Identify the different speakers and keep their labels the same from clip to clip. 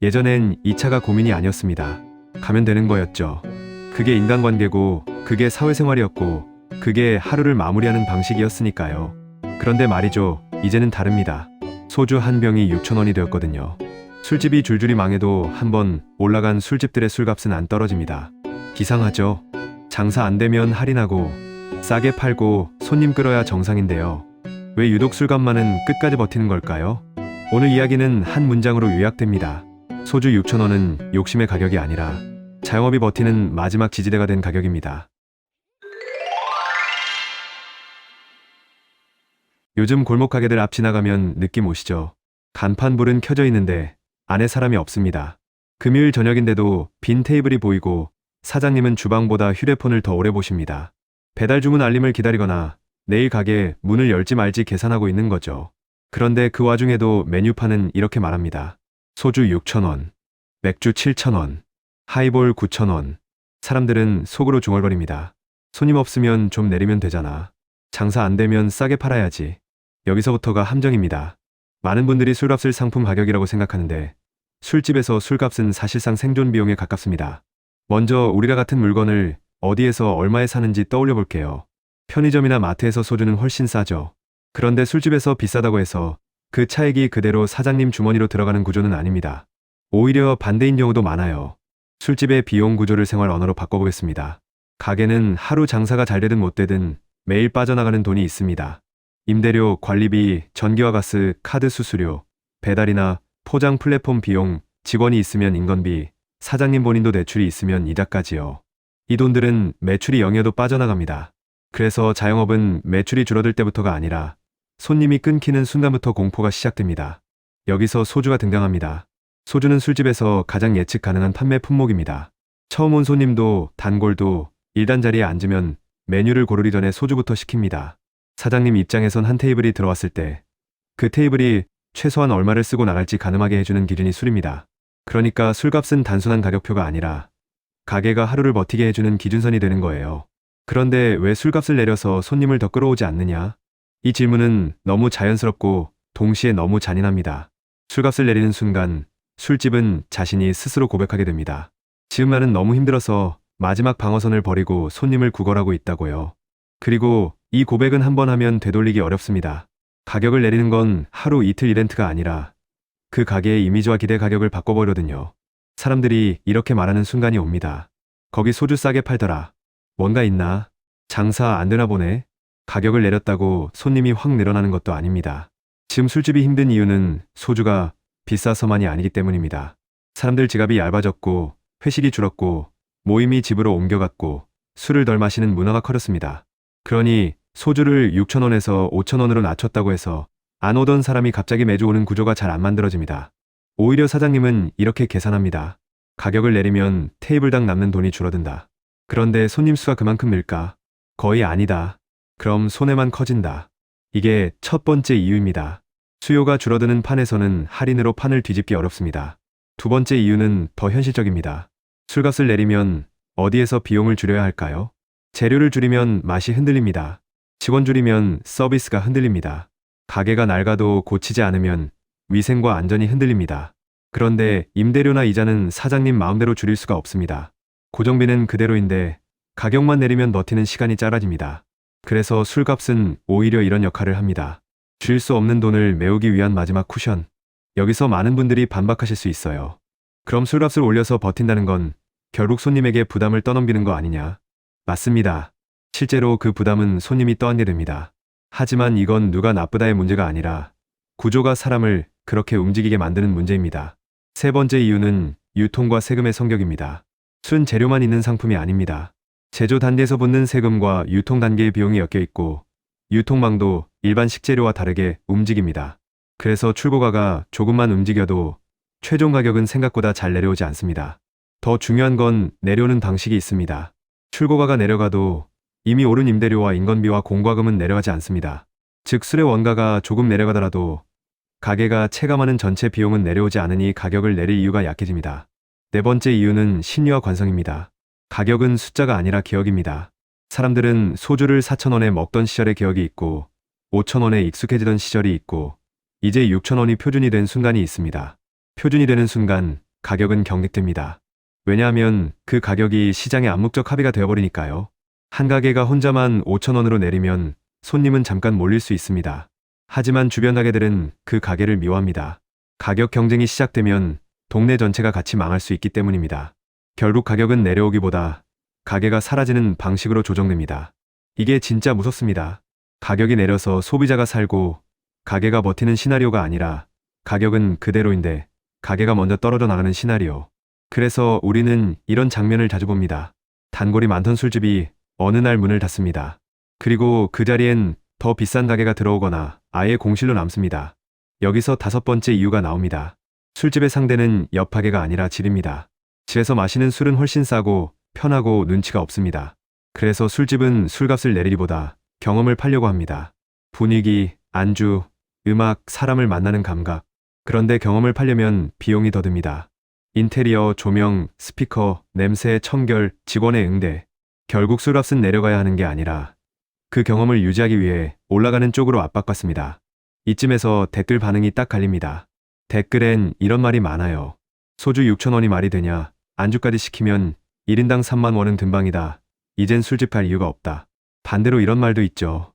Speaker 1: 예전엔 2차가 고민이 아니었습니다. 가면 되는 거였죠. 그게 인간관계고, 그게 사회생활이었고, 그게 하루를 마무리하는 방식이었으니까요. 그런데 말이죠, 이제는 다릅니다. 소주 한 병이 6,000원이 되었거든요. 술집이 줄줄이 망해도 한번 올라간 술집들의 술값은 안 떨어집니다. 기상하죠. 장사 안 되면 할인하고 싸게 팔고 손님 끌어야 정상인데요. 왜 유독 술값만은 끝까지 버티는 걸까요? 오늘 이야기는 한 문장으로 요약됩니다. 소주 6,000원은 욕심의 가격이 아니라 자영업이 버티는 마지막 지지대가 된 가격입니다. 요즘 골목 가게들 앞 지나가면 느낌 오시죠? 간판불은 켜져 있는데 안에 사람이 없습니다. 금요일 저녁인데도 빈 테이블이 보이고 사장님은 주방보다 휴대폰을 더 오래 보십니다. 배달 주문 알림을 기다리거나 내일 가게 문을 열지 말지 계산하고 있는 거죠. 그런데 그 와중에도 메뉴판은 이렇게 말합니다. 소주 6,000원, 맥주 7,000원, 하이볼 9,000원. 사람들은 속으로 중얼거립니다. 손님 없으면 좀 내리면 되잖아. 장사 안 되면 싸게 팔아야지. 여기서부터가 함정입니다. 많은 분들이 술값을 상품 가격이라고 생각하는데 술집에서 술값은 사실상 생존 비용에 가깝습니다. 먼저 우리가 같은 물건을 어디에서 얼마에 사는지 떠올려 볼게요. 편의점이나 마트에서 소주는 훨씬 싸죠. 그런데 술집에서 비싸다고 해서 그 차액이 그대로 사장님 주머니로 들어가는 구조는 아닙니다. 오히려 반대인 경우도 많아요. 술집의 비용 구조를 생활 언어로 바꿔보겠습니다. 가게는 하루 장사가 잘 되든 못 되든 매일 빠져나가는 돈이 있습니다. 임대료, 관리비, 전기와 가스, 카드 수수료, 배달이나 포장 플랫폼 비용, 직원이 있으면 인건비, 사장님 본인도 대출이 있으면 이자까지요. 이 돈들은 매출이 0이어도 빠져나갑니다. 그래서 자영업은 매출이 줄어들 때부터가 아니라 손님이 끊기는 순간부터 공포가 시작됩니다. 여기서 소주가 등장합니다. 소주는 술집에서 가장 예측 가능한 판매 품목입니다. 처음 온 손님도 단골도 일단 자리에 앉으면 메뉴를 고르기 전에 소주부터 시킵니다. 사장님 입장에선 한 테이블이 들어왔을 때 그 테이블이 최소한 얼마를 쓰고 나갈지 가늠하게 해주는 기준이 술입니다. 그러니까 술값은 단순한 가격표가 아니라 가게가 하루를 버티게 해주는 기준선이 되는 거예요. 그런데 왜 술값을 내려서 손님을 더 끌어오지 않느냐? 이 질문은 너무 자연스럽고 동시에 너무 잔인합니다. 술값을 내리는 순간 술집은 자신이 스스로 고백하게 됩니다. 지금 나는 너무 힘들어서 마지막 방어선을 버리고 손님을 구걸하고 있다고요. 그리고 이 고백은 한 번 하면 되돌리기 어렵습니다. 가격을 내리는 건 하루 이틀 이벤트가 아니라 그 가게의 이미지와 기대 가격을 바꿔버리거든요. 사람들이 이렇게 말하는 순간이 옵니다. 거기 소주 싸게 팔더라. 뭔가 있나? 장사 안 되나 보네? 가격을 내렸다고 손님이 확 늘어나는 것도 아닙니다. 지금 술집이 힘든 이유는 소주가 비싸서만이 아니기 때문입니다. 사람들 지갑이 얇아졌고 회식이 줄었고 모임이 집으로 옮겨갔고 술을 덜 마시는 문화가 커졌습니다. 그러니 소주를 6,000원에서 5,000원으로 낮췄다고 해서 안 오던 사람이 갑자기 매주 오는 구조가 잘 안 만들어집니다. 오히려 사장님은 이렇게 계산합니다. 가격을 내리면 테이블당 남는 돈이 줄어든다. 그런데 손님 수가 그만큼 늘까? 거의 아니다. 그럼 손해만 커진다. 이게 첫 번째 이유입니다. 수요가 줄어드는 판에서는 할인으로 판을 뒤집기 어렵습니다. 두 번째 이유는 더 현실적입니다. 술값을 내리면 어디에서 비용을 줄여야 할까요? 재료를 줄이면 맛이 흔들립니다. 직원 줄이면 서비스가 흔들립니다. 가게가 낡아도 고치지 않으면 위생과 안전이 흔들립니다. 그런데 임대료나 이자는 사장님 마음대로 줄일 수가 없습니다. 고정비는 그대로인데 가격만 내리면 버티는 시간이 짧아집니다. 그래서 술값은 오히려 이런 역할을 합니다. 줄일 수 없는 돈을 메우기 위한 마지막 쿠션. 여기서 많은 분들이 반박하실 수 있어요. 그럼 술값을 올려서 버틴다는 건 결국 손님에게 부담을 떠넘기는 거 아니냐? 맞습니다. 실제로 그 부담은 손님이 떠안게 됩니다. 하지만 이건 누가 나쁘다의 문제가 아니라 구조가 사람을 그렇게 움직이게 만드는 문제입니다. 세 번째 이유는 유통과 세금의 성격입니다. 순 재료만 있는 상품이 아닙니다. 제조 단계에서 붙는 세금과 유통 단계의 비용이 엮여 있고 유통망도 일반 식재료와 다르게 움직입니다. 그래서 출고가가 조금만 움직여도 최종 가격은 생각보다 잘 내려오지 않습니다. 더 중요한 건 내려오는 방식이 있습니다. 출고가가 내려가도 이미 오른 임대료와 인건비와 공과금은 내려가지 않습니다. 즉 술의 원가가 조금 내려가더라도 가게가 체감하는 전체 비용은 내려오지 않으니 가격을 내릴 이유가 약해집니다. 네 번째 이유는 심리와 관성입니다. 가격은 숫자가 아니라 기억입니다. 사람들은 소주를 4,000원에 먹던 시절의 기억이 있고 5,000원에 익숙해지던 시절이 있고 이제 6,000원이 표준이 된 순간이 있습니다. 표준이 되는 순간 가격은 경직됩니다. 왜냐하면 그 가격이 시장의 암묵적 합의가 되어버리니까요. 한 가게가 혼자만 5,000원으로 내리면 손님은 잠깐 몰릴 수 있습니다. 하지만 주변 가게들은 그 가게를 미워합니다. 가격 경쟁이 시작되면 동네 전체가 같이 망할 수 있기 때문입니다. 결국 가격은 내려오기보다 가게가 사라지는 방식으로 조정됩니다. 이게 진짜 무섭습니다. 가격이 내려서 소비자가 살고 가게가 버티는 시나리오가 아니라 가격은 그대로인데 가게가 먼저 떨어져 나가는 시나리오. 그래서 우리는 이런 장면을 자주 봅니다. 단골이 많던 술집이 어느 날 문을 닫습니다. 그리고 그 자리엔 더 비싼 가게가 들어오거나 아예 공실로 남습니다. 여기서 다섯 번째 이유가 나옵니다. 술집의 상대는 옆 가게가 아니라 질입니다. 집에서 마시는 술은 훨씬 싸고 편하고 눈치가 없습니다. 그래서 술집은 술값을 내리기보다 경험을 팔려고 합니다. 분위기, 안주, 음악, 사람을 만나는 감각. 그런데 경험을 팔려면 비용이 더 듭니다. 인테리어, 조명, 스피커, 냄새, 청결, 직원의 응대. 결국 술값은 내려가야 하는 게 아니라 그 경험을 유지하기 위해 올라가는 쪽으로 압박받습니다. 이쯤에서 댓글 반응이 딱 갈립니다. 댓글엔 이런 말이 많아요. 소주 6,000원이 말이 되냐? 안주까지 시키면 1인당 3만 원은 든방이다. 이젠 술집 갈 이유가 없다. 반대로 이런 말도 있죠.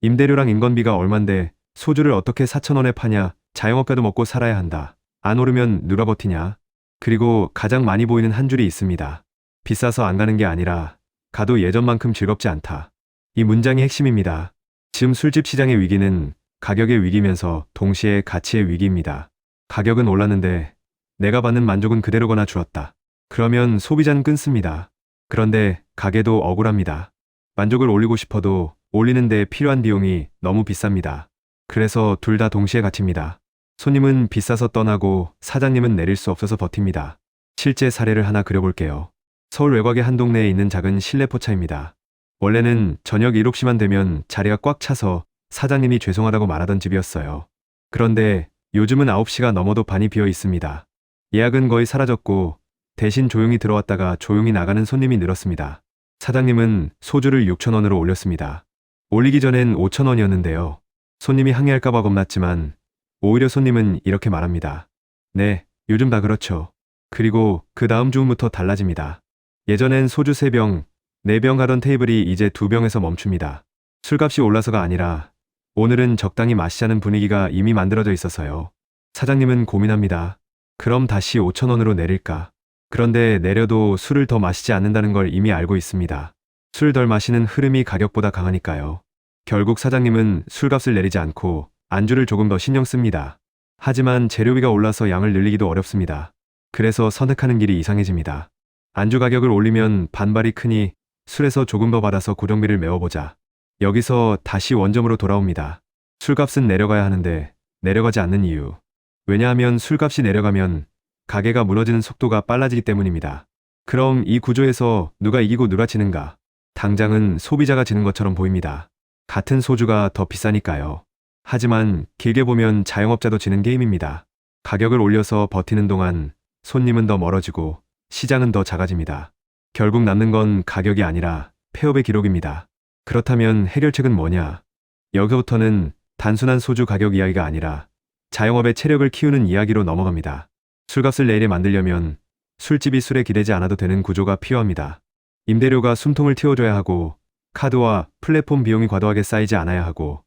Speaker 1: 임대료랑 인건비가 얼만데 소주를 어떻게 4,000원에 파냐? 자영업자도 먹고 살아야 한다. 안 오르면 누가 버티냐? 그리고 가장 많이 보이는 한 줄이 있습니다. 비싸서 안 가는 게 아니라 가도 예전만큼 즐겁지 않다. 이 문장이 핵심입니다. 지금 술집 시장의 위기는 가격의 위기면서 동시에 가치의 위기입니다. 가격은 올랐는데 내가 받는 만족은 그대로거나 줄었다. 그러면 소비자는 끊습니다. 그런데 가게도 억울합니다. 만족을 올리고 싶어도 올리는데 필요한 비용이 너무 비쌉니다. 그래서 둘 다 동시에 갇힙니다. 손님은 비싸서 떠나고 사장님은 내릴 수 없어서 버팁니다. 실제 사례를 하나 그려볼게요. 서울 외곽의 한 동네에 있는 작은 실내 포차입니다. 원래는 저녁 7시만 되면 자리가 꽉 차서 사장님이 죄송하다고 말하던 집이었어요. 그런데 요즘은 9시가 넘어도 반이 비어 있습니다. 예약은 거의 사라졌고 대신 조용히 들어왔다가 조용히 나가는 손님이 늘었습니다. 사장님은 소주를 6,000원으로 올렸습니다. 올리기 전엔 5,000원이었는데요. 손님이 항의할까봐 겁났지만 오히려 손님은 이렇게 말합니다. 네, 요즘 다 그렇죠. 그리고 그 다음 주부터 달라집니다. 예전엔 소주 3병, 4병 가던 테이블이 이제 2병에서 멈춥니다. 술값이 올라서가 아니라 오늘은 적당히 마시자는 분위기가 이미 만들어져 있어서요. 사장님은 고민합니다. 그럼 다시 5,000원으로 내릴까? 그런데 내려도 술을 더 마시지 않는다는 걸 이미 알고 있습니다. 술 덜 마시는 흐름이 가격보다 강하니까요. 결국 사장님은 술값을 내리지 않고 안주를 조금 더 신경 씁니다. 하지만 재료비가 올라서 양을 늘리기도 어렵습니다. 그래서 선택하는 길이 이상해집니다. 안주 가격을 올리면 반발이 크니 술에서 조금 더 받아서 고정비를 메워보자. 여기서 다시 원점으로 돌아옵니다. 술값은 내려가야 하는데 내려가지 않는 이유. 왜냐하면 술값이 내려가면 가게가 무너지는 속도가 빨라지기 때문입니다. 그럼 이 구조에서 누가 이기고 누가 지는가? 당장은 소비자가 지는 것처럼 보입니다. 같은 소주가 더 비싸니까요. 하지만 길게 보면 자영업자도 지는 게임입니다. 가격을 올려서 버티는 동안 손님은 더 멀어지고 시장은 더 작아집니다. 결국 남는 건 가격이 아니라 폐업의 기록입니다. 그렇다면 해결책은 뭐냐? 여기부터는 단순한 소주 가격 이야기가 아니라 자영업의 체력을 키우는 이야기로 넘어갑니다. 술값을 내일에 만들려면 술집이 술에 기대지 않아도 되는 구조가 필요합니다. 임대료가 숨통을 틔워줘야 하고 카드와 플랫폼 비용이 과도하게 쌓이지 않아야 하고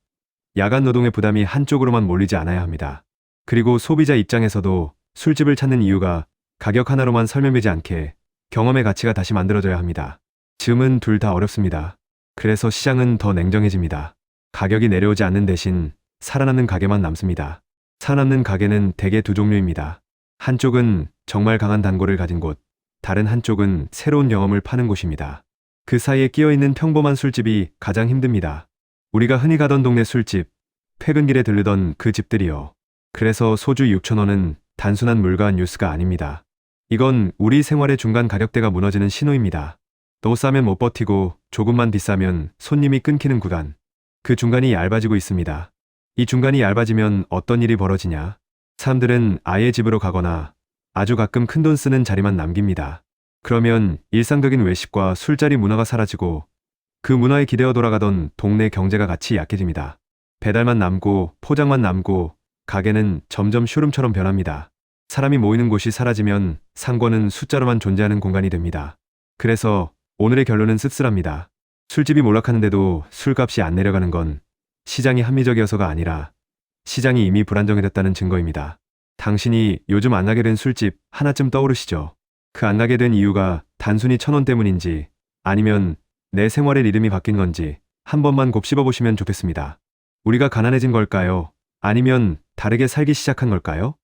Speaker 1: 야간 노동의 부담이 한쪽으로만 몰리지 않아야 합니다. 그리고 소비자 입장에서도 술집을 찾는 이유가 가격 하나로만 설명되지 않게 경험의 가치가 다시 만들어져야 합니다. 지금은 둘 다 어렵습니다. 그래서 시장은 더 냉정해집니다. 가격이 내려오지 않는 대신 살아남는 가게만 남습니다. 살아남는 가게는 대개 두 종류입니다. 한쪽은 정말 강한 단골을 가진 곳, 다른 한쪽은 새로운 경험을 파는 곳입니다. 그 사이에 끼어있는 평범한 술집이 가장 힘듭니다. 우리가 흔히 가던 동네 술집, 퇴근길에 들르던 그 집들이요. 그래서 소주 6,000원은 단순한 물가 뉴스가 아닙니다. 이건 우리 생활의 중간 가격대가 무너지는 신호입니다. 너무 싸면 못 버티고 조금만 비싸면 손님이 끊기는 구간. 그 중간이 얇아지고 있습니다. 이 중간이 얇아지면 어떤 일이 벌어지냐? 사람들은 아예 집으로 가거나 아주 가끔 큰돈 쓰는 자리만 남깁니다. 그러면 일상적인 외식과 술자리 문화가 사라지고 그 문화에 기대어 돌아가던 동네 경제가 같이 약해집니다. 배달만 남고 포장만 남고 가게는 점점 쇼룸처럼 변합니다. 사람이 모이는 곳이 사라지면 상권은 숫자로만 존재하는 공간이 됩니다. 그래서 오늘의 결론은 씁쓸합니다. 술집이 몰락하는데도 술값이 안 내려가는 건 시장이 합리적이어서가 아니라 시장이 이미 불안정해졌다는 증거입니다. 당신이 요즘 안 가게 된 술집 하나쯤 떠오르시죠? 그 안 가게 된 이유가 단순히 1,000원 때문인지 아니면 내 생활의 리듬이 바뀐 건지 한 번만 곱씹어 보시면 좋겠습니다. 우리가 가난해진 걸까요? 아니면 다르게 살기 시작한 걸까요?